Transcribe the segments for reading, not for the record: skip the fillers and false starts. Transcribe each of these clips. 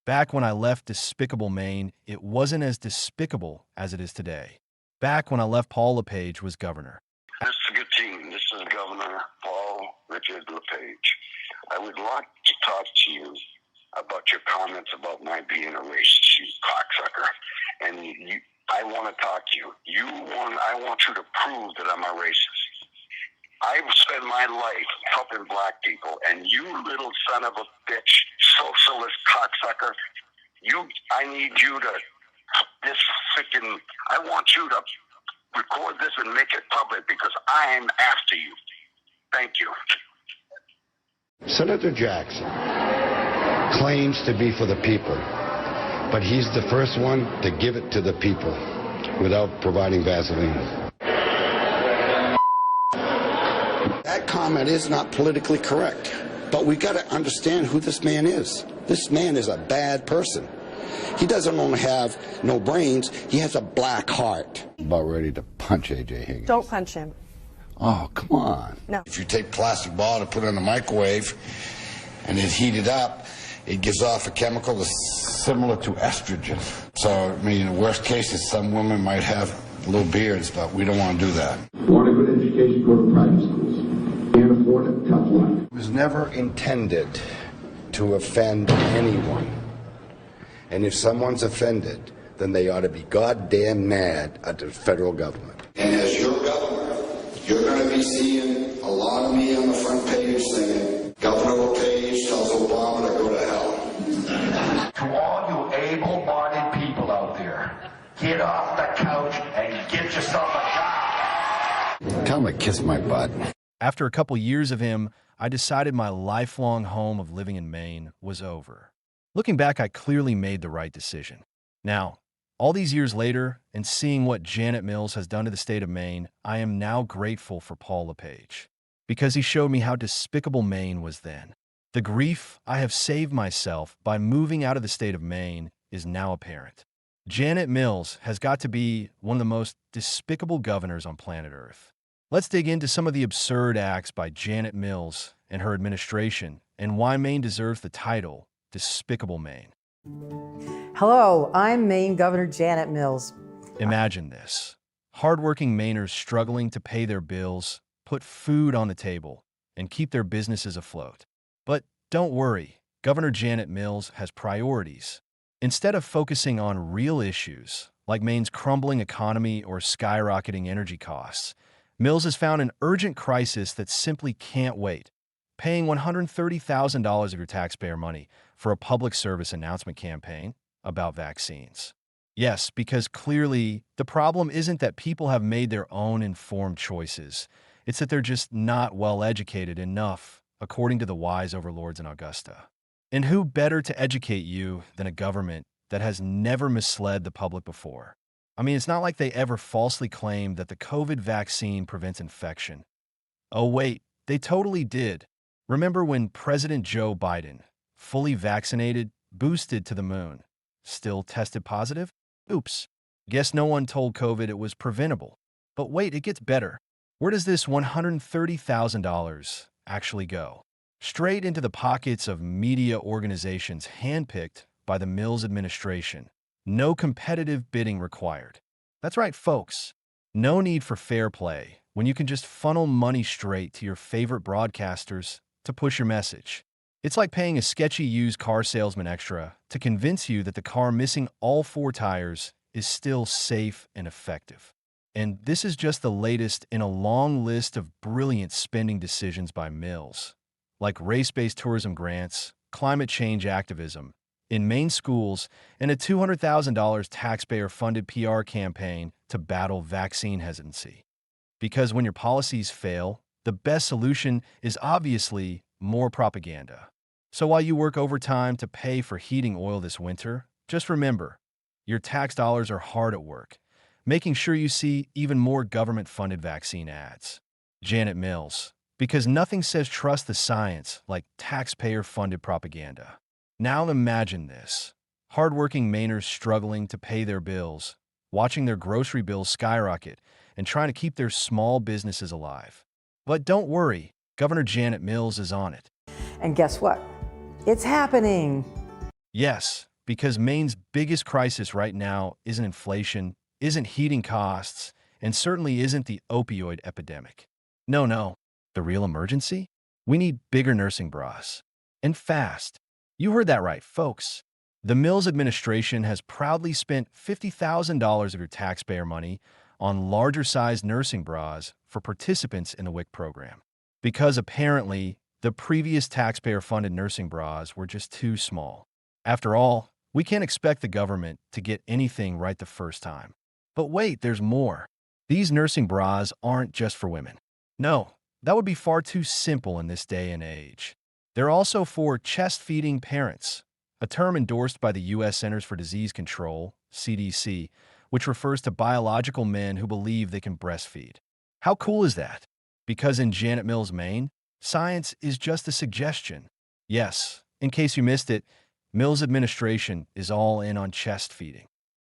Back when I left despicable Maine, it wasn't as despicable as it is today. Back when I left Paul LePage was governor. This is a good team. This is Governor Paul Richard LePage. I would like to talk to you about your comments about my being a racist, you cocksucker. And I want to talk to you. I want you to prove that I'm a racist. I've spent my life helping black people, and you little son of a bitch, socialist cocksucker, I need you to, I want you to record this and make it public because I'm after you. Thank you. Senator Jackson claims to be for the people, but he's the first one to give it to the people without providing Vaseline. That comment is not politically correct, but we got to understand who this man is. This man is a bad person. He doesn't only have no brains, he has a black heart. About ready to punch A.J. Higgins. Don't punch him. Oh, come on. No. If you take plastic ball and put it in the microwave and it heated up, it gives off a chemical that's similar to estrogen. So, I mean, the worst case is some women might have little beards, but we don't want to do that. Want a good education, go to private schools. Can't afford it, tough luck. It was never intended to offend anyone. And if someone's offended, then they ought to be goddamn mad at the federal government. And as your governor, you're going to be seeing a lot of me on the front page saying, Governor LePage tells Obama to go to hell. To all you able-bodied people out there, get off the couch and get yourself a job. Tell him to kiss my butt. After a couple years of him, I decided my lifelong home of living in Maine was over. Looking back, I clearly made the right decision. Now, all these years later, and seeing what Janet Mills has done to the state of Maine, I am now grateful for Paul LePage, because he showed me how despicable Maine was then. The grief I have saved myself by moving out of the state of Maine is now apparent. Janet Mills has got to be one of the most despicable governors on planet Earth. Let's dig into some of the absurd acts by Janet Mills and her administration, and why Maine deserves the title Despicable Maine. Hello, I'm Maine Governor Janet Mills. Imagine this. Hardworking Mainers struggling to pay their bills, put food on the table, and keep their businesses afloat. But don't worry, Governor Janet Mills has priorities. Instead of focusing on real issues, like Maine's crumbling economy or skyrocketing energy costs, Mills has found an urgent crisis that simply can't wait: paying $130,000 of your taxpayer money for a public service announcement campaign about vaccines. Yes, because clearly the problem isn't that people have made their own informed choices. It's that they're just not well educated enough, according to the wise overlords in Augusta. And who better to educate you than a government that has never misled the public before? I mean, it's not like they ever falsely claimed that the COVID vaccine prevents infection. Oh wait, they totally did. Remember when President Joe Biden, fully vaccinated, boosted to the moon, still tested positive? Oops. Guess no one told COVID it was preventable. But wait, it gets better. Where does this $130,000 actually go? Straight into the pockets of media organizations handpicked by the Mills administration. No competitive bidding required. That's right, folks. No need for fair play when you can just funnel money straight to your favorite broadcasters to push your message. It's like paying a sketchy used car salesman extra to convince you that the car missing all 4 tires is still safe and effective. And this is just the latest in a long list of brilliant spending decisions by Mills, like race-based tourism grants, climate change activism in Maine schools, and a $200,000 taxpayer-funded PR campaign to battle vaccine hesitancy. Because when your policies fail, the best solution is obviously more propaganda. So while you work overtime to pay for heating oil this winter, just remember, your tax dollars are hard at work, making sure you see even more government-funded vaccine ads. Janet Mills, because nothing says trust the science like taxpayer-funded propaganda. Now imagine this. Hardworking Mainers struggling to pay their bills, watching their grocery bills skyrocket, and trying to keep their small businesses alive. But don't worry, Governor Janet Mills is on it. And guess what? It's happening. Yes, because Maine's biggest crisis right now isn't inflation, isn't heating costs, and certainly isn't the opioid epidemic. No, no. The real emergency? We need bigger nursing bras. And fast. You heard that right, folks. The Mills administration has proudly spent $50,000 of your taxpayer money on larger-sized nursing bras for participants in the WIC program. Because apparently, the previous taxpayer-funded nursing bras were just too small. After all, we can't expect the government to get anything right the first time. But wait, there's more. These nursing bras aren't just for women. No, that would be far too simple in this day and age. They're also for chest-feeding parents, a term endorsed by the U.S. Centers for Disease Control, CDC, which refers to biological men who believe they can breastfeed. How cool is that? Because in Janet Mills, Maine, science is just a suggestion. Yes, in case you missed it, Mills' administration is all in on chest feeding.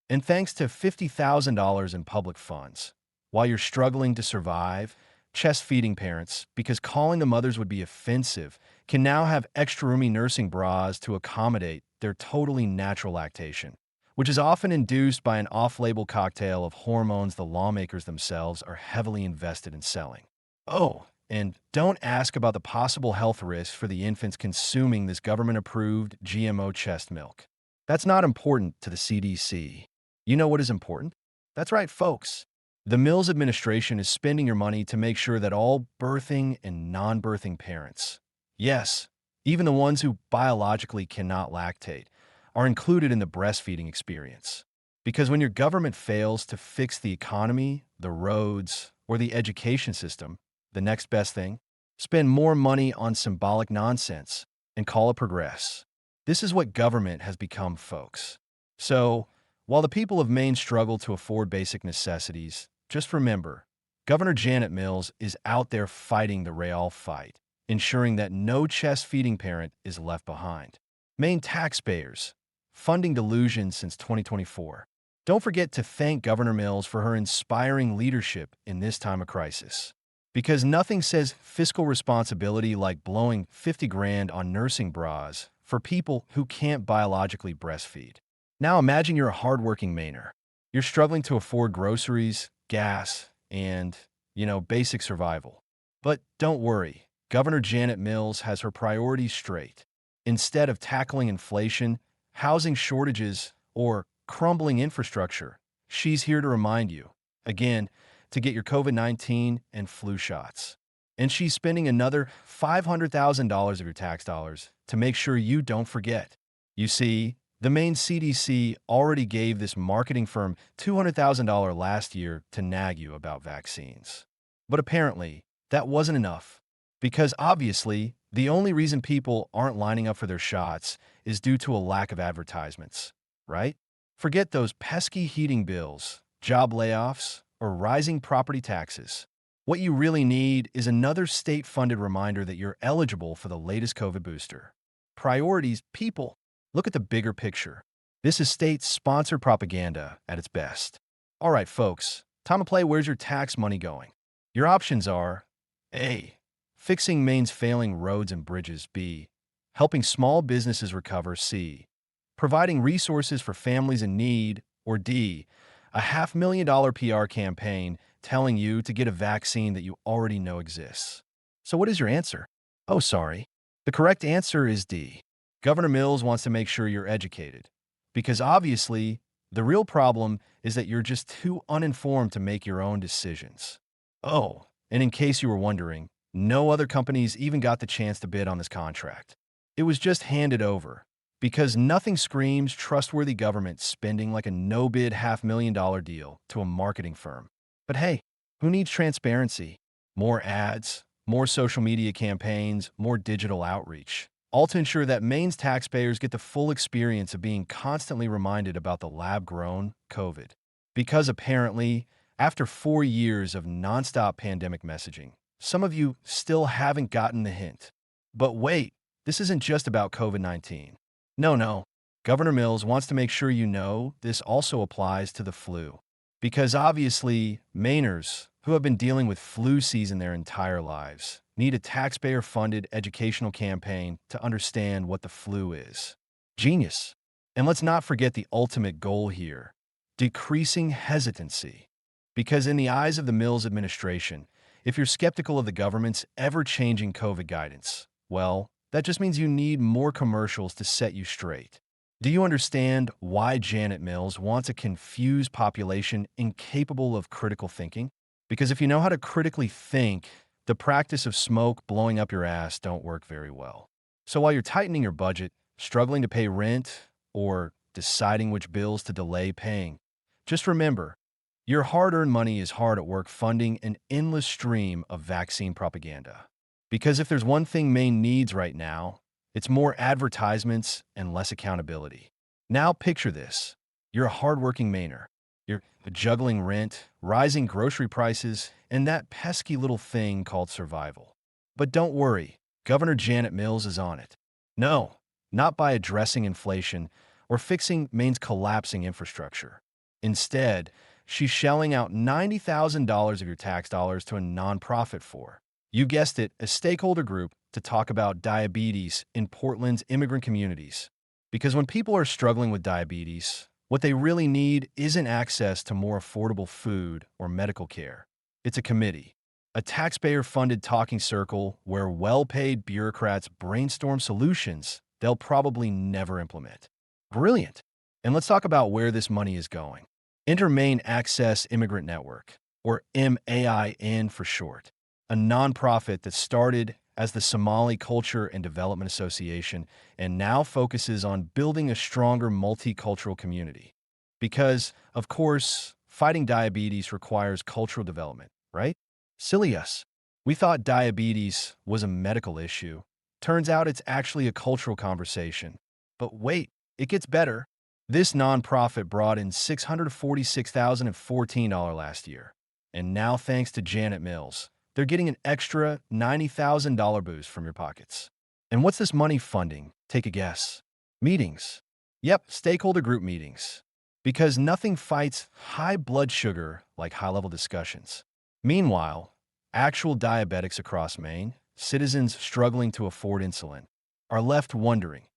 And thanks to $50,000 in public funds, while you're struggling to survive, chest feeding parents, because calling them mothers would be offensive, can now have extra roomy nursing bras to accommodate their totally natural lactation, which is often induced by an off-label cocktail of hormones the lawmakers themselves are heavily invested in selling. Oh, and don't ask about the possible health risks for the infants consuming this government-approved GMO chest milk. That's not important to the CDC. You know what is important? That's right, folks. The Mills administration is spending your money to make sure that all birthing and non-birthing parents, yes, even the ones who biologically cannot lactate, are included in the breastfeeding experience. Because when your government fails to fix the economy, the roads, or the education system, the next best thing? Spend more money on symbolic nonsense and call it progress. This is what government has become, folks. So, while the people of Maine struggle to afford basic necessities, just remember, Governor Janet Mills is out there fighting the real fight, ensuring that no chest-feeding parent is left behind. Maine taxpayers, funding delusion since 2024. Don't forget to thank Governor Mills for her inspiring leadership in this time of crisis. Because nothing says fiscal responsibility like blowing 50 grand on nursing bras for people who can't biologically breastfeed. Now imagine you're a hardworking Mainer. You're struggling to afford groceries, gas, and, basic survival. But don't worry, Governor Janet Mills has her priorities straight. Instead of tackling inflation, housing shortages, or crumbling infrastructure, she's here to remind you, again, to get your COVID-19 and flu shots. And she's spending another $500,000 of your tax dollars to make sure you don't forget. You see, the Maine CDC already gave this marketing firm $200,000 last year to nag you about vaccines. But apparently, that wasn't enough. Because obviously, the only reason people aren't lining up for their shots is due to a lack of advertisements, right? Forget those pesky heating bills, job layoffs, or rising property taxes. What you really need is another state-funded reminder that you're eligible for the latest COVID booster. Priorities, people. Look at the bigger picture. This is state-sponsored propaganda at its best. All right, folks, time to play Where's Your Tax Money Going? Your options are A. Fixing Maine's failing roads and bridges. B. Helping small businesses recover. C. Providing resources for families in need. Or D. A $500,000 PR campaign telling you to get a vaccine that you already know exists. So what is your answer? Oh, sorry. The correct answer is D. Governor Mills wants to make sure you're educated. Because obviously, the real problem is that you're just too uninformed to make your own decisions. Oh, and in case you were wondering, no other companies even got the chance to bid on this contract. It was just handed over. Because nothing screams trustworthy government spending like a no-bid $500,000 deal to a marketing firm. But hey, who needs transparency? More ads, more social media campaigns, more digital outreach. All to ensure that Maine's taxpayers get the full experience of being constantly reminded about the lab-grown COVID. Because apparently, after 4 years of nonstop pandemic messaging, some of you still haven't gotten the hint. But wait, this isn't just about COVID-19. No. Governor Mills wants to make sure you know this also applies to the flu. Because obviously, Mainers who have been dealing with flu season their entire lives need a taxpayer-funded educational campaign to understand what the flu is. Genius. And let's not forget the ultimate goal here, decreasing hesitancy. Because in the eyes of the Mills administration, if you're skeptical of the government's ever-changing COVID guidance, well, that just means you need more commercials to set you straight. Do you understand why Janet Mills wants a confused population incapable of critical thinking? Because if you know how to critically think, the practice of smoke blowing up your ass don't work very well. So while you're tightening your budget, struggling to pay rent, or deciding which bills to delay paying, just remember, your hard-earned money is hard at work funding an endless stream of vaccine propaganda. Because if there's one thing Maine needs right now, it's more advertisements and less accountability. Now picture this. You're a hardworking Mainer. You're juggling rent, rising grocery prices, and that pesky little thing called survival. But don't worry, Governor Janet Mills is on it. No, not by addressing inflation or fixing Maine's collapsing infrastructure. Instead, she's shelling out $90,000 of your tax dollars to a nonprofit for, you guessed it, a stakeholder group to talk about diabetes in Portland's immigrant communities. Because when people are struggling with diabetes, what they really need isn't access to more affordable food or medical care. It's a committee, a taxpayer-funded talking circle where well-paid bureaucrats brainstorm solutions they'll probably never implement. Brilliant. And let's talk about where this money is going. Enter Maine Access Immigrant Network, or MAIN for short, a nonprofit that started as the Somali Culture and Development Association and now focuses on building a stronger multicultural community. Because, of course, fighting diabetes requires cultural development, right? Silly us. We thought diabetes was a medical issue. Turns out it's actually a cultural conversation. But wait, it gets better. This nonprofit brought in $646,014 last year. And now, thanks to Janet Mills, they're getting an extra $90,000 boost from your pockets. And what's this money funding? Take a guess. Meetings. Yep, stakeholder group meetings. Because nothing fights high blood sugar like high-level discussions. Meanwhile, actual diabetics across Maine, citizens struggling to afford insulin, are left wondering,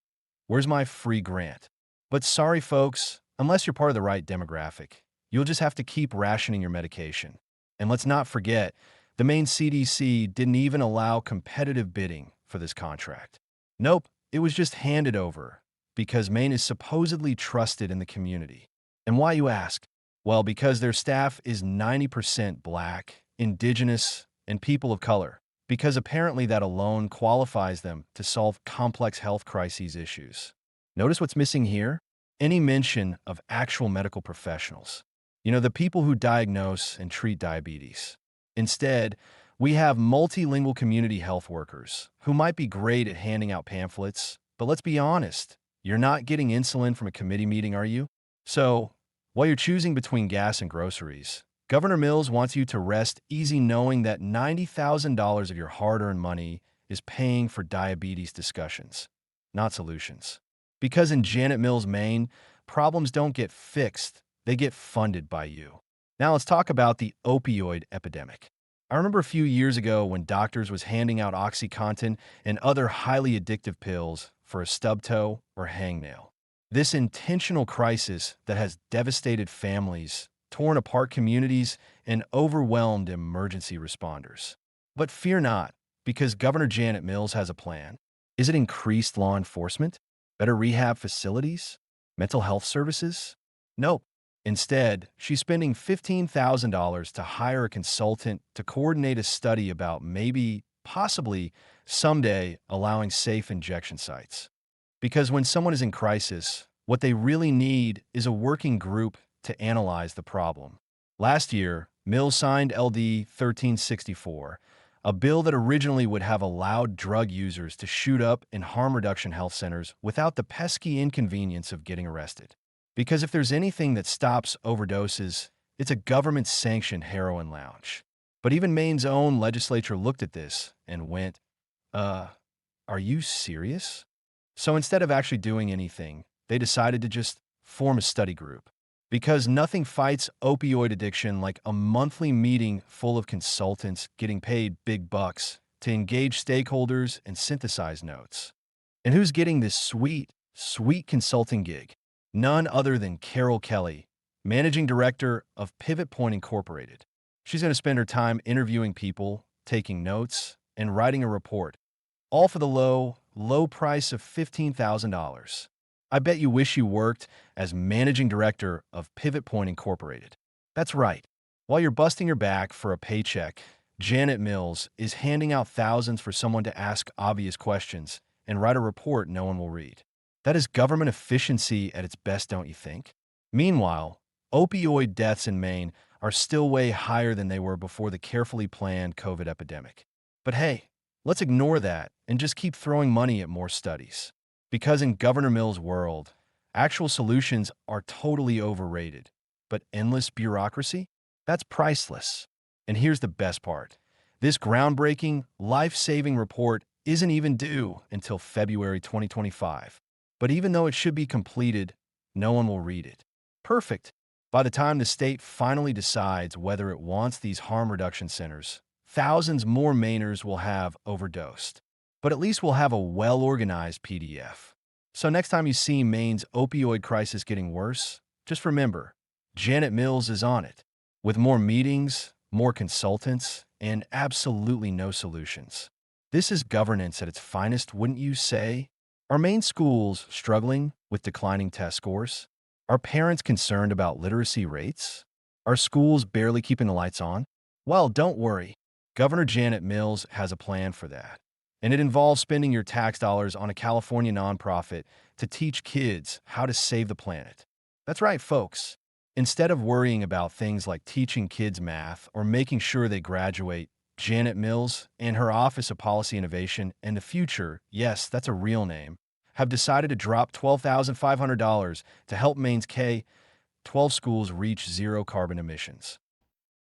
where's my free grant? But sorry, folks, unless you're part of the right demographic, you'll just have to keep rationing your medication. And let's not forget, the Maine CDC didn't even allow competitive bidding for this contract. Nope, it was just handed over because Maine is supposedly trusted in the community. And why, you ask? Well, because their staff is 90% Black, Indigenous, and people of color. Because apparently that alone qualifies them to solve complex health crises issues. Notice what's missing here? Any mention of actual medical professionals. The people who diagnose and treat diabetes. Instead, we have multilingual community health workers who might be great at handing out pamphlets, but let's be honest, you're not getting insulin from a committee meeting, are you? So, while you're choosing between gas and groceries, Governor Mills wants you to rest easy knowing that $90,000 of your hard-earned money is paying for diabetes discussions, not solutions. Because in Janet Mills, Maine, problems don't get fixed, they get funded by you. Now let's talk about the opioid epidemic. I remember a few years ago when doctors was handing out OxyContin and other highly addictive pills for a stub toe or hangnail. This intentional crisis that has devastated families, torn apart communities, and overwhelmed emergency responders. But fear not, because Governor Janet Mills has a plan. Is it increased law enforcement? Better rehab facilities? Mental health services? Nope. Instead, she's spending $15,000 to hire a consultant to coordinate a study about possibly, someday allowing safe injection sites. Because when someone is in crisis, what they really need is a working group to analyze the problem. Last year, Mills signed LD 1364, a bill that originally would have allowed drug users to shoot up in harm reduction health centers without the pesky inconvenience of getting arrested. Because if there's anything that stops overdoses, it's a government-sanctioned heroin lounge. But even Maine's own legislature looked at this and went, are you serious? So instead of actually doing anything, they decided to just form a study group. Because nothing fights opioid addiction like a monthly meeting full of consultants getting paid big bucks to engage stakeholders and synthesize notes. And who's getting this sweet consulting gig? None other than Carol Kelly, managing director of Pivot Point Incorporated. She's going to spend her time interviewing people, taking notes, and writing a report, all for the low price of $15,000. I bet you wish you worked as managing director of Pivot Point Incorporated. That's right. While you're busting your back for a paycheck, Janet Mills is handing out thousands for someone to ask obvious questions and write a report no one will read. That is government efficiency at its best, don't you think? Meanwhile, opioid deaths in Maine are still way higher than they were before the carefully planned COVID epidemic. But hey, let's ignore that and just keep throwing money at more studies. Because in Governor Mills' world, actual solutions are totally overrated. But endless bureaucracy? That's priceless. And here's the best part. This groundbreaking, life-saving report isn't even due until February 2025. But even though it should be completed, no one will read it. Perfect. By the time the state finally decides whether it wants these harm reduction centers, thousands more Mainers will have overdosed. But at least we'll have a well-organized PDF. So next time you see Maine's opioid crisis getting worse, just remember, Janet Mills is on it, with more meetings, more consultants, and absolutely no solutions. This is governance at its finest, wouldn't you say? Are Maine schools struggling with declining test scores? Are parents concerned about literacy rates? Are schools barely keeping the lights on? Well, don't worry. Governor Janet Mills has a plan for that. And it involves spending your tax dollars on a California nonprofit to teach kids how to save the planet. That's right, folks. Instead of worrying about things like teaching kids math or making sure they graduate, Janet Mills and her Office of Policy Innovation and the Future, yes, that's a real name, have decided to drop $12,500 to help Maine's K-12 schools reach zero carbon emissions.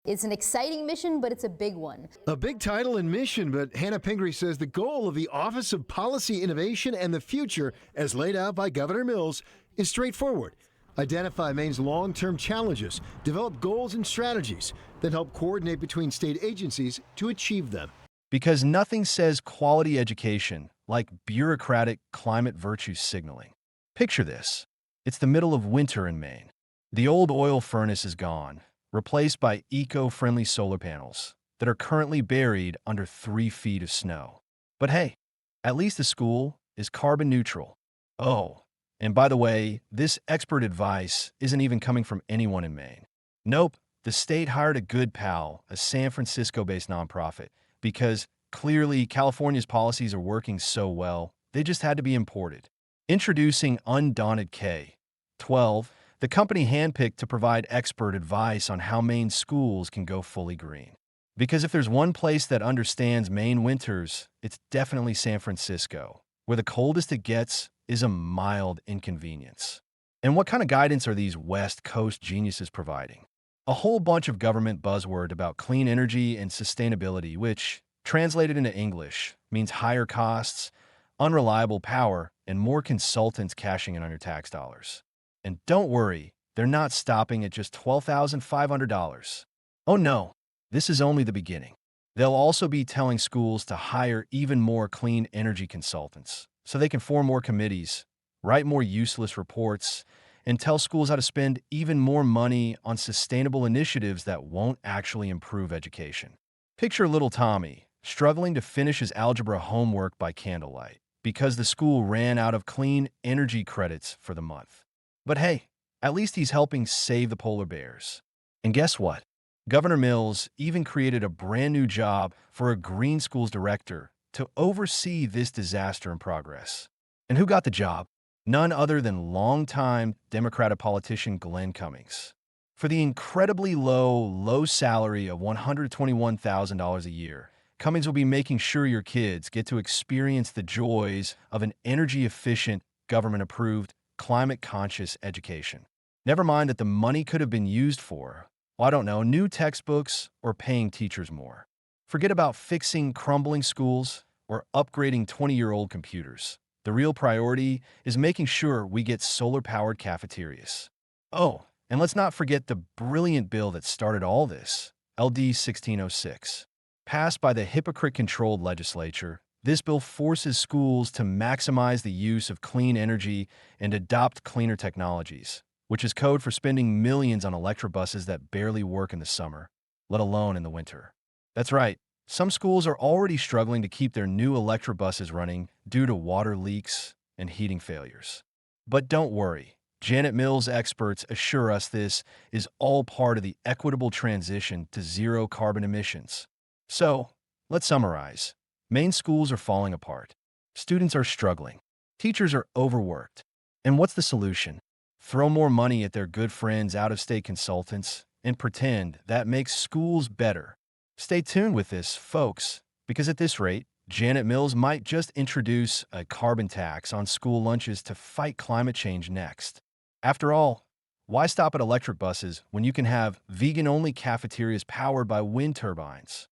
It's an exciting mission, but it's a big one. A big title and mission, but Hannah Pingree says the goal of the Office of Policy Innovation and the Future, as laid out by Governor Mills, is straightforward. Identify Maine's long-term challenges, develop goals and strategies, then help coordinate between state agencies to achieve them. Because nothing says quality education like bureaucratic climate virtue signaling. Picture this. It's the middle of winter in Maine. The old oil furnace is gone, replaced by eco-friendly solar panels that are currently buried under 3 feet of snow. But hey, at least the school is carbon neutral. Oh, and by the way, this expert advice isn't even coming from anyone in Maine. Nope, the state hired a good pal, a San Francisco-based nonprofit, because clearly California's policies are working so well, they just had to be imported. Introducing Undaunted K-12, the company handpicked to provide expert advice on how Maine schools can go fully green. Because if there's one place that understands Maine winters, it's definitely San Francisco, where the coldest it gets is a mild inconvenience. And what kind of guidance are these West Coast geniuses providing? A whole bunch of government buzzword about clean energy and sustainability, which, translated into English, means higher costs, unreliable power, and more consultants cashing in on your tax dollars. And don't worry, they're not stopping at just $12,500. Oh no, this is only the beginning. They'll also be telling schools to hire even more clean energy consultants so they can form more committees, write more useless reports, and tell schools how to spend even more money on sustainable initiatives that won't actually improve education. Picture little Tommy struggling to finish his algebra homework by candlelight because the school ran out of clean energy credits for the month. But hey, at least he's helping save the polar bears. And guess what? Governor Mills even created a brand new job for a green schools director to oversee this disaster in progress. And who got the job? None other than longtime Democratic politician Glenn Cummings. For the incredibly low salary of $121,000 a year, Cummings will be making sure your kids get to experience the joys of an energy-efficient, government-approved, climate-conscious education. Never mind that the money could have been used for, well, I don't know, new textbooks or paying teachers more. Forget about fixing crumbling schools or upgrading 20-year-old computers. The real priority is making sure we get solar-powered cafeterias. Oh, and let's not forget the brilliant bill that started all this, LD 1606. Passed by the hypocrite-controlled legislature, This bill forces schools to maximize the use of clean energy and adopt cleaner technologies, which is code for spending millions on electrobuses that barely work in the summer, let alone in the winter. That's right. Some schools are already struggling to keep their new electrobuses running due to water leaks and heating failures. But don't worry. Janet Mills experts assure us this is all part of the equitable transition to zero carbon emissions. So, let's summarize. Maine schools are falling apart. Students are struggling. Teachers are overworked. And what's the solution? Throw more money at their good friends out-of-state consultants and pretend that makes schools better. Stay tuned with this, folks, because at this rate, Janet Mills might just introduce a carbon tax on school lunches to fight climate change next. After all, why stop at electric buses when you can have vegan-only cafeterias powered by wind turbines?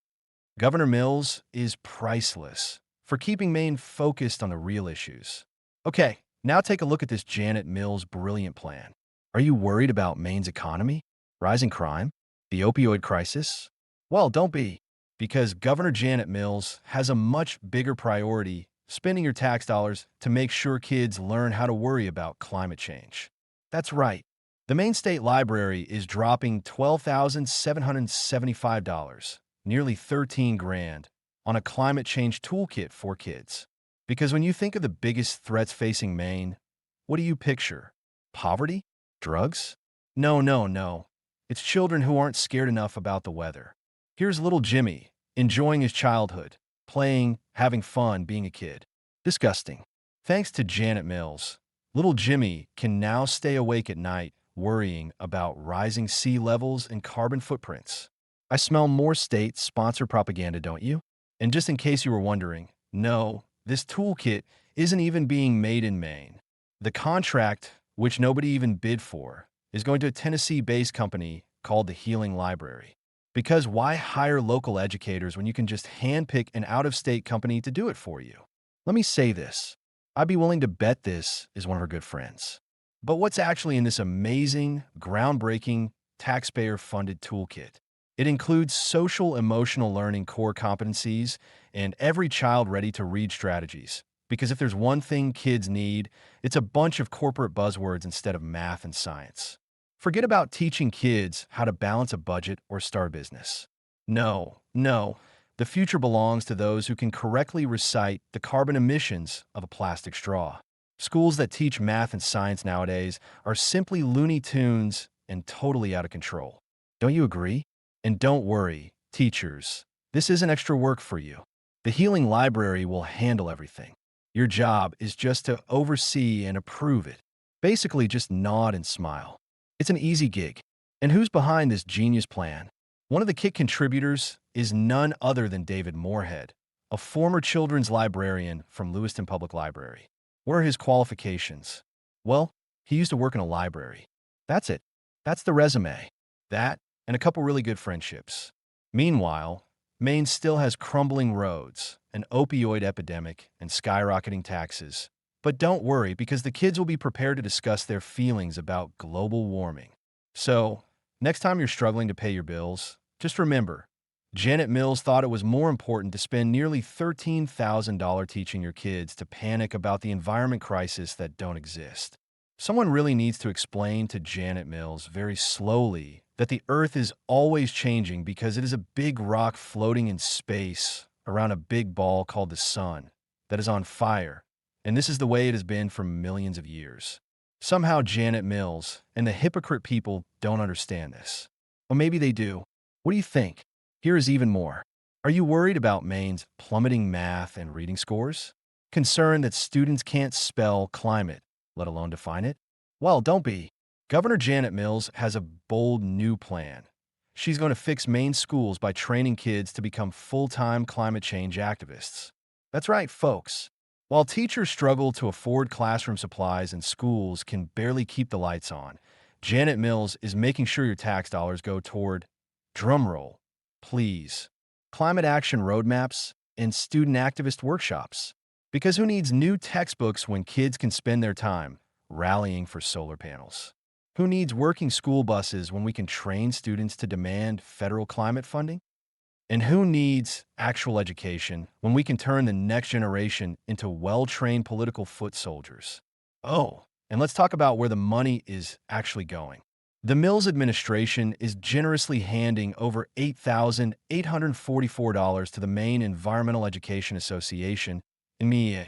Governor Mills is priceless for keeping Maine focused on the real issues. Okay, now take a look at this Janet Mills' brilliant plan. Are you worried about Maine's economy, rising crime, the opioid crisis? Well, don't be, because Governor Janet Mills has a much bigger priority: spending your tax dollars to make sure kids learn how to worry about climate change. That's right. The Maine State Library is dropping $12,775, nearly 13 grand, on a climate change toolkit for kids. Because when you think of the biggest threats facing Maine, what do you picture? Poverty? Drugs? No, no, no. It's children who aren't scared enough about the weather. Here's little Jimmy, enjoying his childhood, playing, having fun, being a kid. Disgusting. Thanks to Janet Mills, little Jimmy can now stay awake at night worrying about rising sea levels and carbon footprints. I smell more state-sponsored propaganda, don't you? And just in case you were wondering, no, this toolkit isn't even being made in Maine. The contract, which nobody even bid for, is going to a Tennessee-based company called the Healing Library. Because why hire local educators when you can just handpick an out-of-state company to do it for you? Let me say this. I'd be willing to bet this is one of our good friends. But what's actually in this amazing, groundbreaking, taxpayer-funded toolkit? It includes social-emotional learning core competencies and every child ready-to-read strategies. Because if there's one thing kids need, it's a bunch of corporate buzzwords instead of math and science. Forget about teaching kids how to balance a budget or start a business. No, no. The future belongs to those who can correctly recite the carbon emissions of a plastic straw. Schools that teach math and science nowadays are simply Looney Tunes and totally out of control. Don't you agree? And don't worry, teachers. This isn't extra work for you. The Healing Library will handle everything. Your job is just to oversee and approve it. Basically, just nod and smile. It's an easy gig. And who's behind this genius plan? One of the kit contributors is none other than David Moorhead, a former children's librarian from Lewiston Public Library. What are his qualifications? Well, he used to work in a library. That's it. That's the resume. That, and a couple really good friendships. Meanwhile, Maine still has crumbling roads, an opioid epidemic, and skyrocketing taxes. But don't worry, because the kids will be prepared to discuss their feelings about global warming. So, next time you're struggling to pay your bills, just remember, Janet Mills thought it was more important to spend nearly $13,000 teaching your kids to panic about the environment crisis that don't exist. Someone really needs to explain to Janet Mills very slowly that the Earth is always changing because it is a big rock floating in space around a big ball called the sun that is on fire. And this is the way it has been for millions of years. Somehow Janet Mills and the hypocrite people don't understand this. Or maybe they do. What do you think? Here is even more. Are you worried about Maine's plummeting math and reading scores? Concerned that students can't spell climate, let alone define it? Well, don't be. Governor Janet Mills has a bold new plan. She's going to fix Maine schools by training kids to become full-time climate change activists. That's right, folks. While teachers struggle to afford classroom supplies and schools can barely keep the lights on, Janet Mills is making sure your tax dollars go toward, drumroll, please, climate action roadmaps and student activist workshops. Because who needs new textbooks when kids can spend their time rallying for solar panels? Who needs working school buses when we can train students to demand federal climate funding? And who needs actual education when we can turn the next generation into well-trained political foot soldiers? Oh, and let's talk about where the money is actually going. The Mills administration is generously handing over $8,844 to the Maine Environmental Education Association, MEA,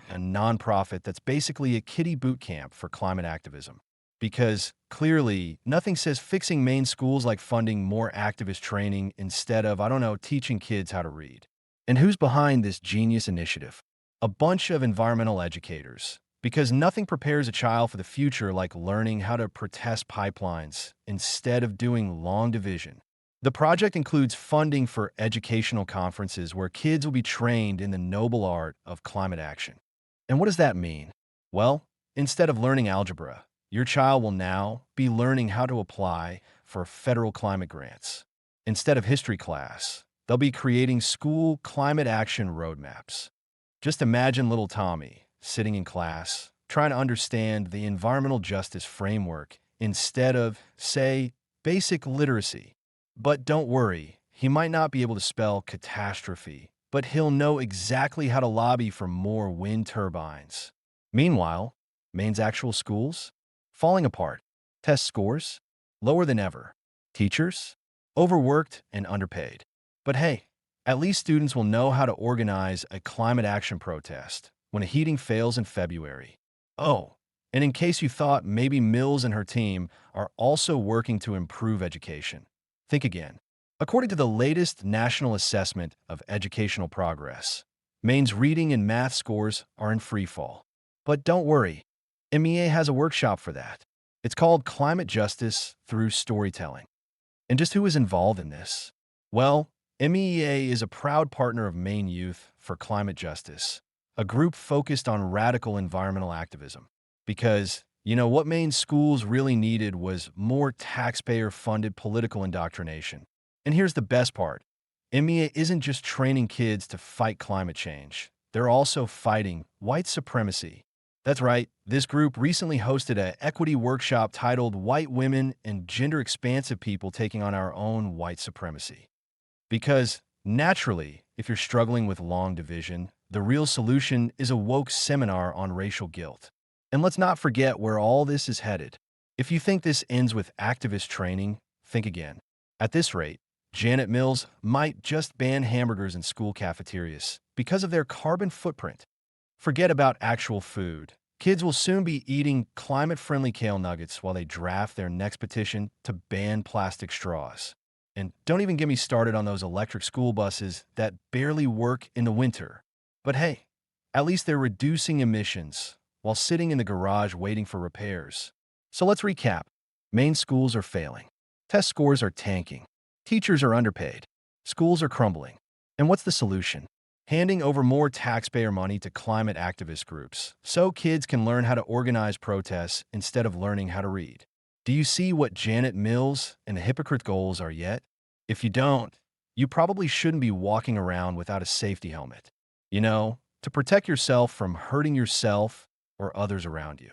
a nonprofit that's basically a kiddie boot camp for climate activism. Because clearly, nothing says fixing Maine schools like funding more activist training instead of, teaching kids how to read. And who's behind this genius initiative? A bunch of environmental educators. Because nothing prepares a child for the future like learning how to protest pipelines instead of doing long division. The project includes funding for educational conferences where kids will be trained in the noble art of climate action. And what does that mean? Well, instead of learning algebra, your child will now be learning how to apply for federal climate grants. Instead of history class, they'll be creating school climate action roadmaps. Just imagine little Tommy sitting in class, trying to understand the environmental justice framework instead of, say, basic literacy. But don't worry, he might not be able to spell catastrophe, but he'll know exactly how to lobby for more wind turbines. Meanwhile, Maine's actual schools? Falling apart. Test scores? Lower than ever. Teachers? Overworked and underpaid. But hey, at least students will know how to organize a climate action protest when a heating fails in February. Oh, and in case you thought maybe Mills and her team are also working to improve education, think again. According to the latest National Assessment of Educational Progress, Maine's reading and math scores are in freefall. But don't worry, MEA has a workshop for that. It's called Climate Justice Through Storytelling. And just who is involved in this? Well, MEA is a proud partner of Maine Youth for Climate Justice, a group focused on radical environmental activism. Because, what Maine schools really needed was more taxpayer-funded political indoctrination. And here's the best part. MEA isn't just training kids to fight climate change. They're also fighting white supremacy. That's right, this group recently hosted an equity workshop titled White Women and Gender-Expansive People Taking on Our Own White Supremacy. Because, naturally, if you're struggling with long division, the real solution is a woke seminar on racial guilt. And let's not forget where all this is headed. If you think this ends with activist training, think again. At this rate, Janet Mills might just ban hamburgers in school cafeterias because of their carbon footprint. Forget about actual food. Kids will soon be eating climate-friendly kale nuggets while they draft their next petition to ban plastic straws. And don't even get me started on those electric school buses that barely work in the winter. But hey, at least they're reducing emissions while sitting in the garage waiting for repairs. So let's recap. Maine schools are failing. Test scores are tanking. Teachers are underpaid. Schools are crumbling. And what's the solution? Handing over more taxpayer money to climate activist groups so kids can learn how to organize protests instead of learning how to read. Do you see what Janet Mills and the hypocrite goals are yet? If you don't, you probably shouldn't be walking around without a safety helmet. To protect yourself from hurting yourself or others around you.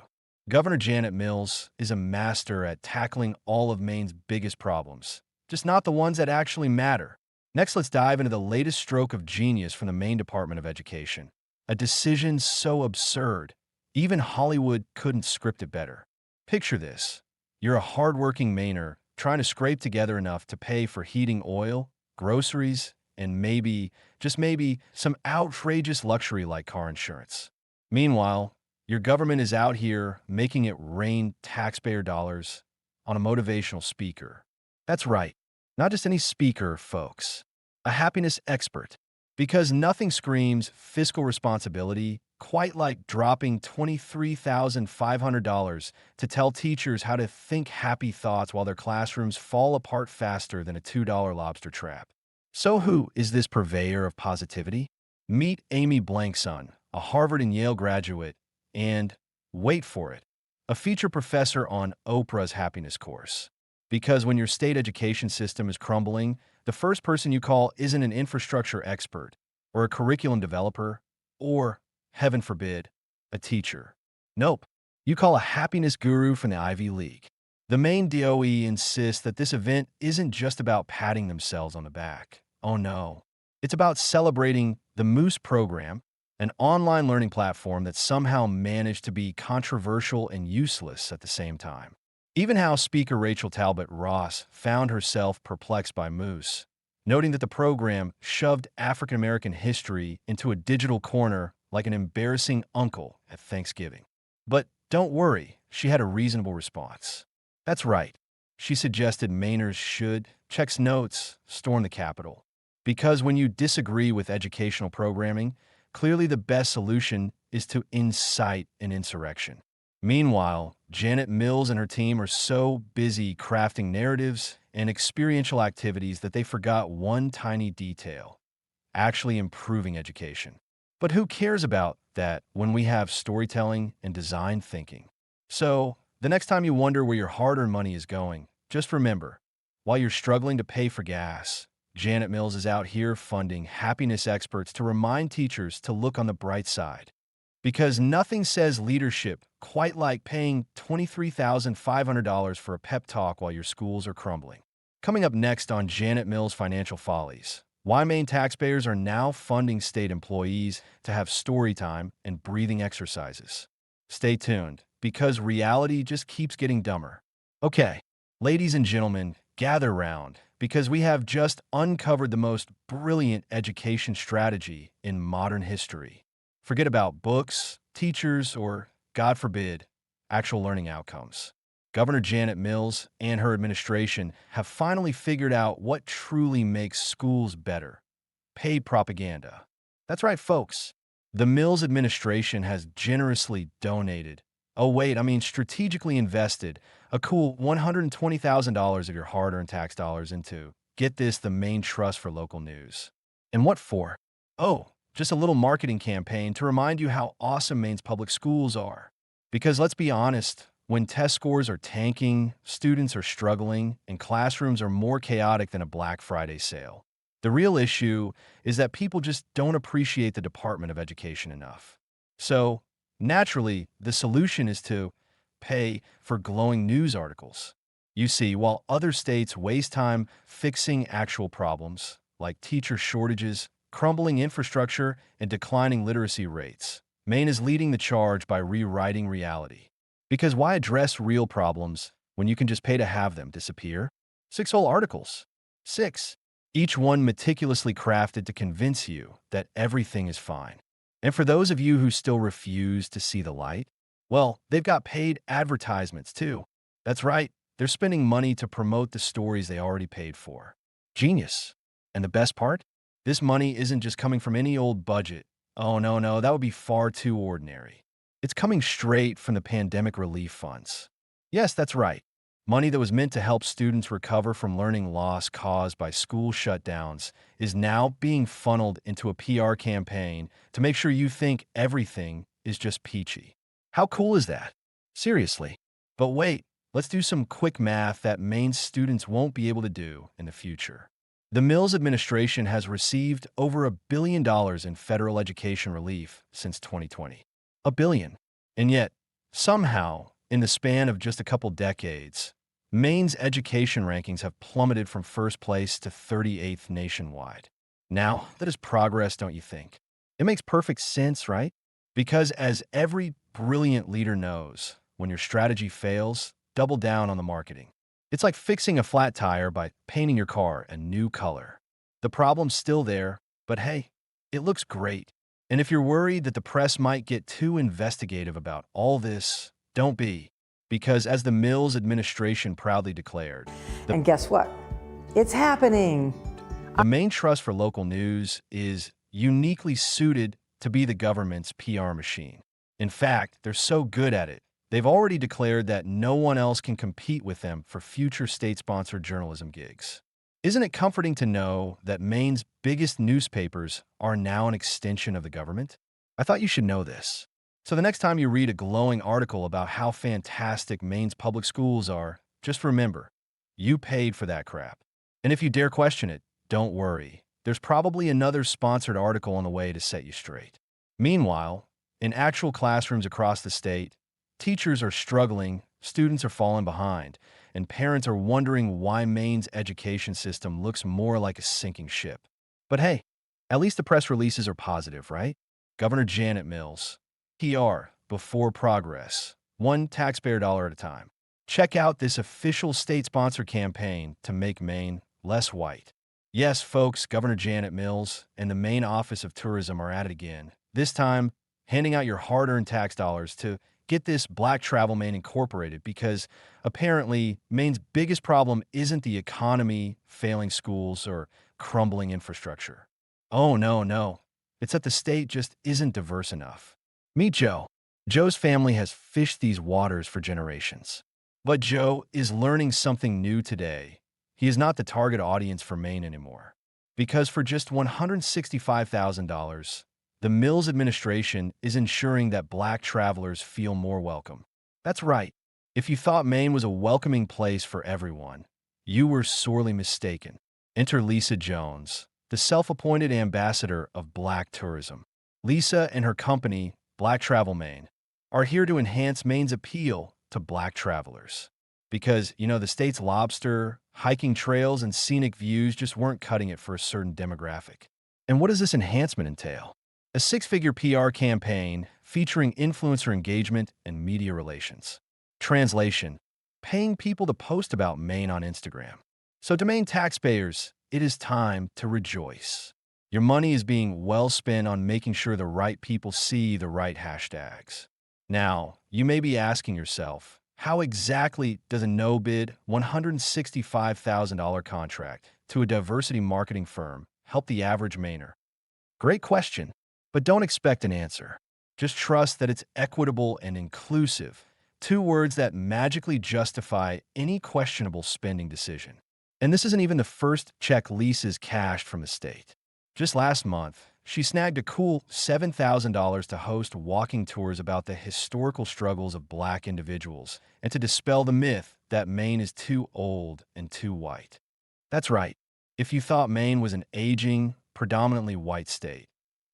Governor Janet Mills is a master at tackling all of Maine's biggest problems, just not the ones that actually matter. Next, let's dive into the latest stroke of genius from the Maine Department of Education. A decision so absurd, even Hollywood couldn't script it better. Picture this. You're a hardworking Mainer trying to scrape together enough to pay for heating oil, groceries, and maybe, just maybe, some outrageous luxury like car insurance. Meanwhile, your government is out here making it rain taxpayer dollars on a motivational speaker. That's right, not just any speaker, folks. A happiness expert. Because nothing screams fiscal responsibility quite like dropping $23,500 to tell teachers how to think happy thoughts while their classrooms fall apart faster than a $2 lobster trap. So who is this purveyor of positivity? Meet Amy Blankson, a Harvard and Yale graduate, and, wait for it, a feature professor on Oprah's happiness course. Because when your state education system is crumbling, the first person you call isn't an infrastructure expert, or a curriculum developer, or, heaven forbid, a teacher. Nope, you call a happiness guru from the Ivy League. The Maine DOE insists that this event isn't just about patting themselves on the back, Oh no. It's about celebrating the Moose program, an online learning platform that somehow managed to be controversial and useless at the same time. Even House Speaker Rachel Talbot Ross found herself perplexed by Moose, noting that the program shoved African American history into a digital corner like an embarrassing uncle at Thanksgiving. But don't worry, she had a reasonable response. That's right. She suggested Mainers should, checks notes, storm the Capitol. Because when you disagree with educational programming, clearly the best solution is to incite an insurrection. Meanwhile, Janet Mills and her team are so busy crafting narratives and experiential activities that they forgot one tiny detail: actually improving education. But who cares about that when we have storytelling and design thinking? So, the next time you wonder where your hard-earned money is going, just remember, while you're struggling to pay for gas, Janet Mills is out here funding happiness experts to remind teachers to look on the bright side. Because nothing says leadership quite like paying $23,500 for a pep talk while your schools are crumbling. Coming up next on Janet Mills' Financial Follies, why Maine taxpayers are now funding state employees to have story time and breathing exercises. Stay tuned, because reality just keeps getting dumber. Okay, ladies and gentlemen, gather round, because we have just uncovered the most brilliant education strategy in modern history. Forget about books, teachers, or, God forbid, actual learning outcomes. Governor Janet Mills and her administration have finally figured out what truly makes schools better: paid propaganda. That's right, folks. The Mills administration has generously donated, strategically invested a cool $120,000 of your hard-earned tax dollars into, get this, the Maine Trust for Local News. And what for? Oh, just a little marketing campaign to remind you how awesome Maine's public schools are. Because let's be honest, when test scores are tanking, students are struggling, and classrooms are more chaotic than a Black Friday sale, the real issue is that people just don't appreciate the Department of Education enough. So, naturally, the solution is to pay for glowing news articles. You see, while other states waste time fixing actual problems, like teacher shortages, crumbling infrastructure, and declining literacy rates, Maine is leading the charge by rewriting reality. Because why address real problems when you can just pay to have them disappear? 6 whole articles. 6. Each one meticulously crafted to convince you that everything is fine. And for those of you who still refuse to see the light, well, they've got paid advertisements too. That's right, they're spending money to promote the stories they already paid for. Genius. And the best part? This money isn't just coming from any old budget. Oh, no, that would be far too ordinary. It's coming straight from the pandemic relief funds. Yes, that's right. Money that was meant to help students recover from learning loss caused by school shutdowns is now being funneled into a PR campaign to make sure you think everything is just peachy. How cool is that? Seriously. But wait, let's do some quick math that Maine students won't be able to do in the future. The Mills administration has received over $1 billion in federal education relief since 2020. $1 billion. And yet, somehow, in the span of just a couple decades, Maine's education rankings have plummeted from first place to 38th nationwide. Now, that is progress, don't you think? It makes perfect sense, right? Because as every brilliant leader knows, when your strategy fails, double down on the marketing. It's like fixing a flat tire by painting your car a new color. The problem's still there, but hey, it looks great. And if you're worried that the press might get too investigative about all this, don't be. Because as the Mills administration proudly declared, And guess what? It's happening. the Maine Trust for Local News is uniquely suited to be the government's PR machine. In fact, they're so good at it, they've already declared that no one else can compete with them for future state-sponsored journalism gigs. Isn't it comforting to know that Maine's biggest newspapers are now an extension of the government? I thought you should know this. So the next time you read a glowing article about how fantastic Maine's public schools are, just remember, you paid for that crap. And if you dare question it, don't worry. There's probably another sponsored article on the way to set you straight. Meanwhile, in actual classrooms across the state, teachers are struggling, students are falling behind, and parents are wondering why Maine's education system looks more like a sinking ship. But hey, at least the press releases are positive, right? Governor Janet Mills. PR, before progress. One taxpayer dollar at a time. Check out this official state-sponsored campaign to make Maine less white. Yes, folks, Governor Janet Mills and the Maine Office of Tourism are at it again. This time, handing out your hard-earned tax dollars to get this Black Travel Maine incorporated because apparently Maine's biggest problem isn't the economy, failing schools, or crumbling infrastructure. Oh, no, no. It's that the state just isn't diverse enough. Meet Joe. Joe's family has fished these waters for generations. But Joe is learning something new today. He is not the target audience for Maine anymore. Because for just $165,000, the Mills administration is ensuring that Black travelers feel more welcome. That's right. If you thought Maine was a welcoming place for everyone, you were sorely mistaken. Enter Lisa Jones, the self-appointed ambassador of Black tourism. Lisa and her company, Black Travel Maine, are here to enhance Maine's appeal to Black travelers. Because, the state's lobster, hiking trails, and scenic views just weren't cutting it for a certain demographic. And what does this enhancement entail? A six-figure PR campaign featuring influencer engagement and media relations. Translation: paying people to post about Maine on Instagram. So to Maine taxpayers, it is time to rejoice. Your money is being well spent on making sure the right people see the right hashtags. Now, you may be asking yourself, how exactly does a no-bid $165,000 contract to a diversity marketing firm help the average Mainer? Great question, but don't expect an answer. Just trust that it's equitable and inclusive, two words that magically justify any questionable spending decision. And this isn't even the first check Lisa's cashed from the state. Just last month, she snagged a cool $7,000 to host walking tours about the historical struggles of Black individuals and to dispel the myth that Maine is too old and too white. That's right. If you thought Maine was an aging, predominantly white state,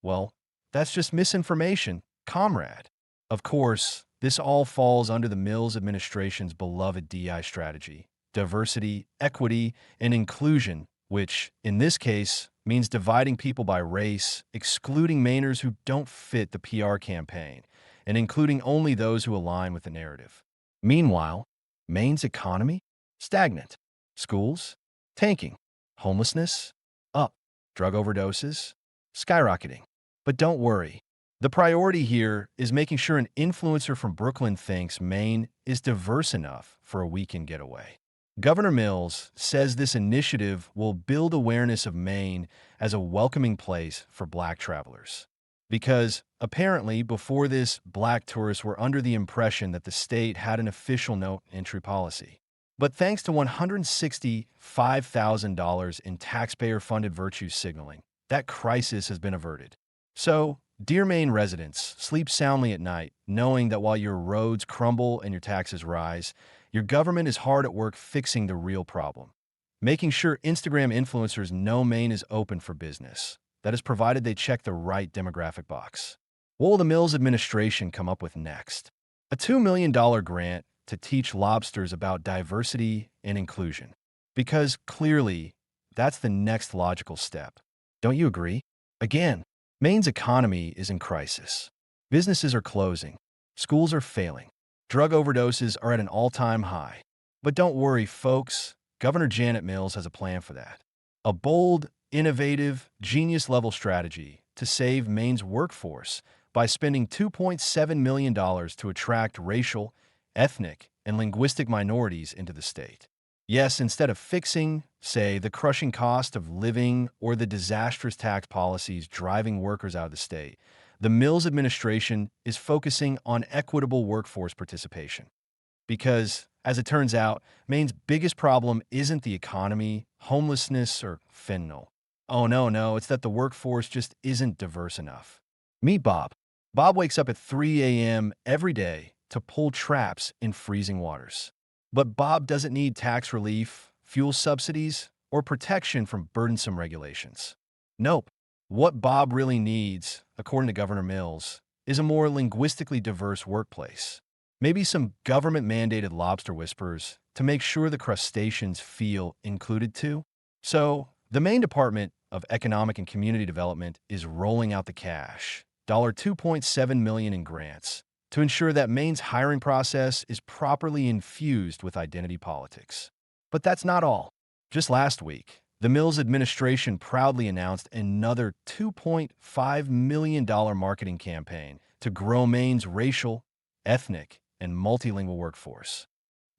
well, that's just misinformation, comrade. Of course, this all falls under the Mills administration's beloved DI strategy: diversity, equity, and inclusion, which, in this case, means dividing people by race, excluding Mainers who don't fit the PR campaign, and including only those who align with the narrative. Meanwhile, Maine's economy? Stagnant. Schools? Tanking. Homelessness? Up. Drug overdoses? Skyrocketing. But don't worry. The priority here is making sure an influencer from Brooklyn thinks Maine is diverse enough for a weekend getaway. Governor Mills says this initiative will build awareness of Maine as a welcoming place for Black travelers. Because, apparently, before this, Black tourists were under the impression that the state had an official no entry policy. But thanks to $165,000 in taxpayer-funded virtue signaling, that crisis has been averted. So, dear Maine residents, sleep soundly at night, knowing that while your roads crumble and your taxes rise, your government is hard at work fixing the real problem, making sure Instagram influencers know Maine is open for business. That is provided they check the right demographic box. What will the Mills administration come up with next? A $2 million grant to teach lobsters about diversity and inclusion. Because clearly, that's the next logical step. Don't you agree? Again, Maine's economy is in crisis. Businesses are closing. Schools are failing. Drug overdoses are at an all-time high. But don't worry, folks. Governor Janet Mills has a plan for that. A bold, innovative, genius-level strategy to save Maine's workforce by spending $2.7 million to attract racial, ethnic, and linguistic minorities into the state. Yes, instead of fixing, say, the crushing cost of living or the disastrous tax policies driving workers out of the state, the Mills administration is focusing on equitable workforce participation. Because, as it turns out, Maine's biggest problem isn't the economy, homelessness, or fentanyl. Oh, no, it's that the workforce just isn't diverse enough. Meet Bob. Bob wakes up at 3 a.m. every day to pull traps in freezing waters. But Bob doesn't need tax relief, fuel subsidies, or protection from burdensome regulations. Nope. What Bob really needs, according to Governor Mills, is a more linguistically diverse workplace. Maybe some government-mandated lobster whisperers to make sure the crustaceans feel included too. So, the Maine Department of Economic and Community Development is rolling out the cash, $2.7 million in grants, to ensure that Maine's hiring process is properly infused with identity politics. But that's not all. Just last week, the Mills administration proudly announced another $2.5 million marketing campaign to grow Maine's racial, ethnic, and multilingual workforce.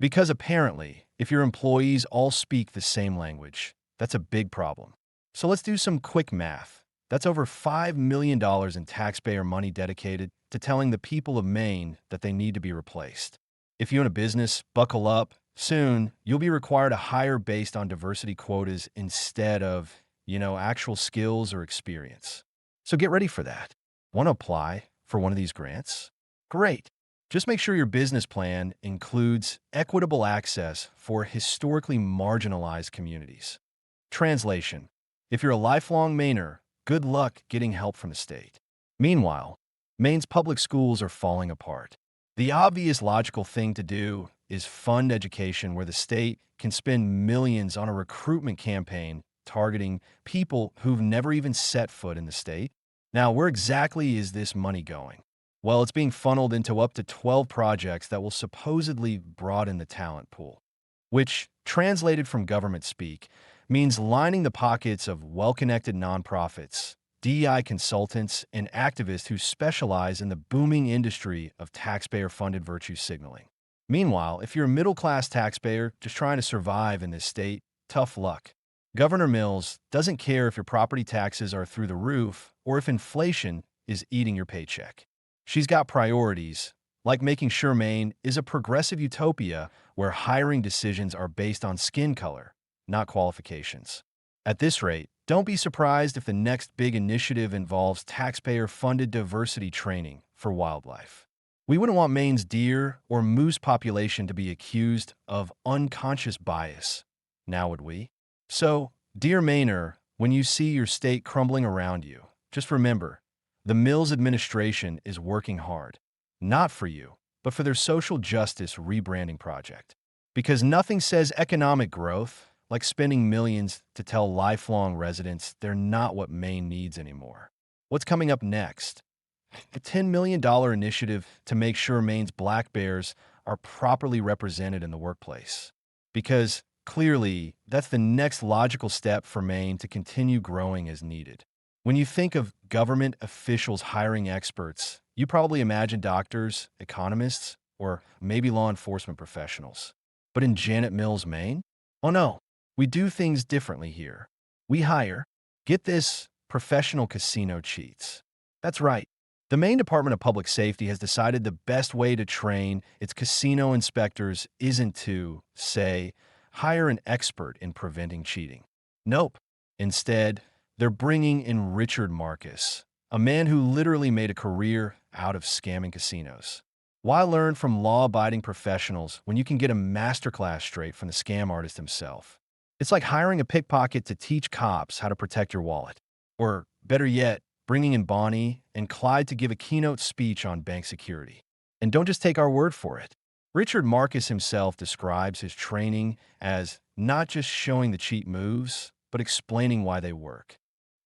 Because apparently, if your employees all speak the same language, that's a big problem. So let's do some quick math. That's over $5 million in taxpayer money dedicated to telling the people of Maine that they need to be replaced. If you own a business, buckle up. Soon, you'll be required to hire based on diversity quotas instead of, actual skills or experience. So get ready for that. Want to apply for one of these grants? Great. Just make sure your business plan includes equitable access for historically marginalized communities. Translation: if you're a lifelong Mainer, good luck getting help from the state. Meanwhile, Maine's public schools are falling apart. The obvious logical thing to do is fund education where the state can spend millions on a recruitment campaign targeting people who've never even set foot in the state. Now, where exactly is this money going? Well, it's being funneled into up to 12 projects that will supposedly broaden the talent pool, which, translated from government speak, means lining the pockets of well-connected nonprofits, DEI consultants, and activists who specialize in the booming industry of taxpayer-funded virtue signaling. Meanwhile, if you're a middle-class taxpayer just trying to survive in this state, tough luck. Governor Mills doesn't care if your property taxes are through the roof or if inflation is eating your paycheck. She's got priorities, like making sure Maine is a progressive utopia where hiring decisions are based on skin color, not qualifications. At this rate, don't be surprised if the next big initiative involves taxpayer-funded diversity training for wildlife. We wouldn't want Maine's deer or moose population to be accused of unconscious bias, now would we? So, dear Mainer, when you see your state crumbling around you, just remember, the Mills administration is working hard, not for you, but for their social justice rebranding project. Because nothing says economic growth like spending millions to tell lifelong residents they're not what Maine needs anymore. What's coming up next? A $10 million initiative to make sure Maine's black bears are properly represented in the workplace. Because clearly, that's the next logical step for Maine to continue growing as needed. When you think of government officials hiring experts, you probably imagine doctors, economists, or maybe law enforcement professionals. But in Janet Mills, Maine? Oh no, we do things differently here. We hire, get this, professional casino cheats. That's right. The Maine Department of Public Safety has decided the best way to train its casino inspectors isn't to, say, hire an expert in preventing cheating. Nope. Instead, they're bringing in Richard Marcus, a man who literally made a career out of scamming casinos. Why learn from law-abiding professionals when you can get a masterclass straight from the scam artist himself? It's like hiring a pickpocket to teach cops how to protect your wallet. Or, better yet, bringing in Bonnie and Clyde to give a keynote speech on bank security. And don't just take our word for it. Richard Marcus himself describes his training as not just showing the cheat moves, but explaining why they work.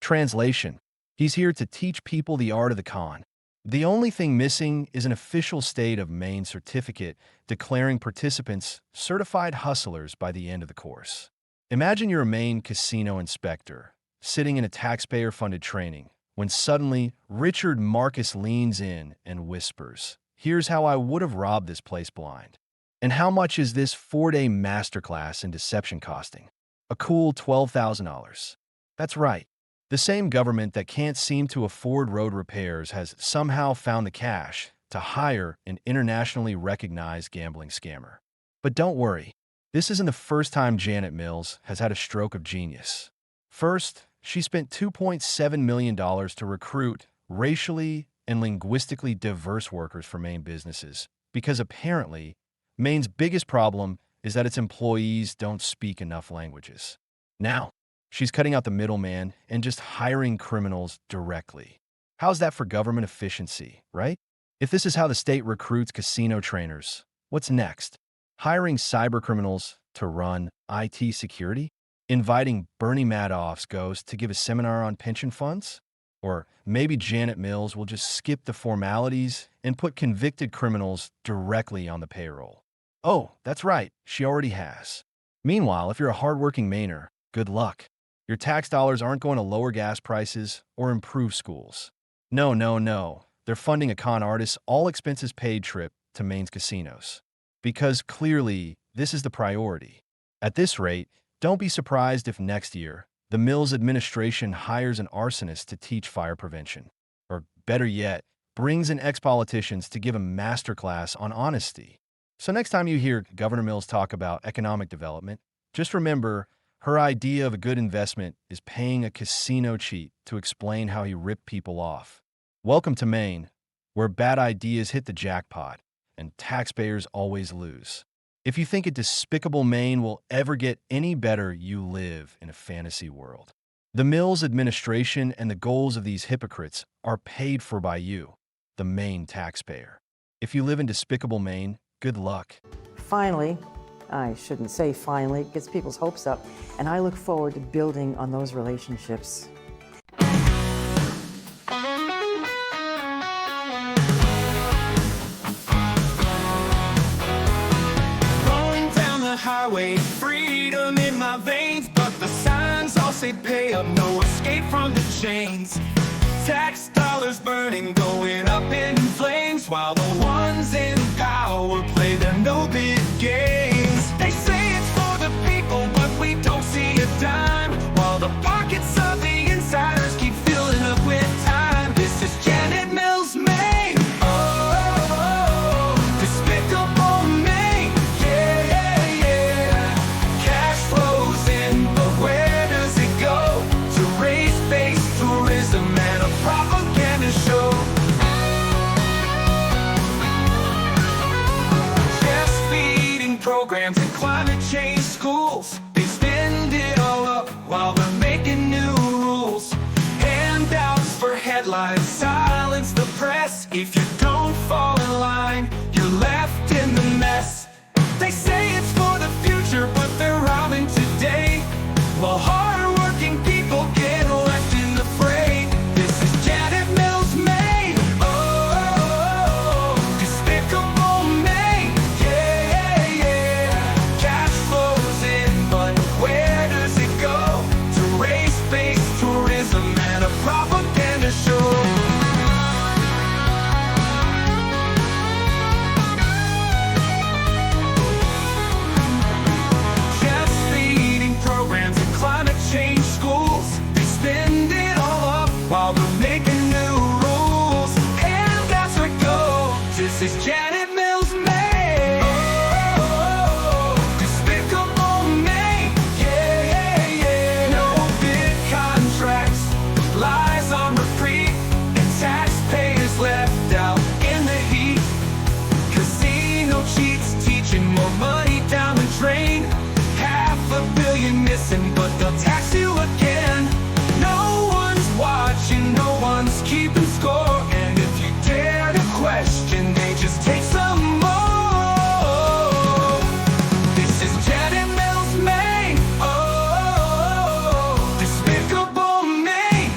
Translation: he's here to teach people the art of the con. The only thing missing is an official state of Maine certificate declaring participants certified hustlers by the end of the course. Imagine you're a Maine casino inspector, sitting in a taxpayer-funded training, when suddenly Richard Marcus leans in and whispers, "Here's how I would have robbed this place blind." And how much is this 4-day masterclass in deception costing? A cool $12,000. That's right. The same government that can't seem to afford road repairs has somehow found the cash to hire an internationally recognized gambling scammer. But don't worry, this isn't the first time Janet Mills has had a stroke of genius. First, she spent $2.7 million to recruit racially and linguistically diverse workers for Maine businesses, because apparently, Maine's biggest problem is that its employees don't speak enough languages. Now, she's cutting out the middleman and just hiring criminals directly. How's that for government efficiency, right? If this is how the state recruits casino trainers, what's next? Hiring cybercriminals to run IT security? Inviting Bernie Madoff's ghost to give a seminar on pension funds? Or maybe Janet Mills will just skip the formalities and put convicted criminals directly on the payroll. Oh, that's right, she already has. Meanwhile, if you're a hardworking Mainer, good luck. Your tax dollars aren't going to lower gas prices or improve schools. No, no, no. They're funding a con artist's all-expenses-paid trip to Maine's casinos. Because clearly, this is the priority. At this rate, don't be surprised if next year, the Mills administration hires an arsonist to teach fire prevention. Or better yet, brings in ex-politicians to give a masterclass on honesty. So next time you hear Governor Mills talk about economic development, just remember her idea of a good investment is paying a casino cheat to explain how he ripped people off. Welcome to Maine, where bad ideas hit the jackpot and taxpayers always lose. If you think a despicable Maine will ever get any better, you live in a fantasy world. The Mills administration and the goals of these hypocrites are paid for by you, the Maine taxpayer. If you live in despicable Maine, good luck. Finally, I shouldn't say finally, it gets people's hopes up, and I look forward to building on those relationships. Highway, freedom in my veins, but the signs all say pay up, no escape from the chains. Tax dollars burning, going up in flames, while the ones in power play their no-bid games. They say it's for the people, but we don't see a dime, while the pockets of the insiders keep filling up with time. This is Janet Mills, Maine. Oh, despicable Maine. Cash flows in, but where does it go? To race-based tourism and a propaganda show. Chestfeeding programs and climate change schools. They spend it all up while they're making new rules. Handouts for headlines, silence the press. If you don't fall in line, you're left in the mess. They say it's for the future, but they're robbing today, while hard-working people get left in the fray. This is Janet Mills, Maine. Oh, despicable Maine. Cash flows in, but where does it go? To race-based tourism and a propaganda show. Programs and climate change schools. They spend it all up while they're making new rules. And that's where it goes. This is Janet Mills, Maine. Oh, despicable Maine. No bid contracts, lies on repeat, and taxpayers left out in the heat. Casino cheats, teaching more money down the drain. $500 million missing, but they'll tax you again. No one's watching, no one's keeping score, and if you dare to question, they just take some more. This is Janet Mills, Maine. Oh, despicable Maine.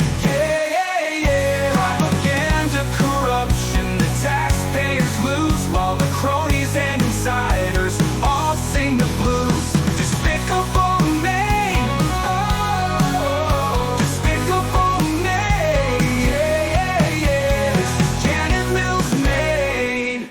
Propaganda, corruption, the taxpayers lose, while the cronies and insiders all sing the blues. Despicable Maine. Oh, despicable Maine. This is Janet Mills, Maine.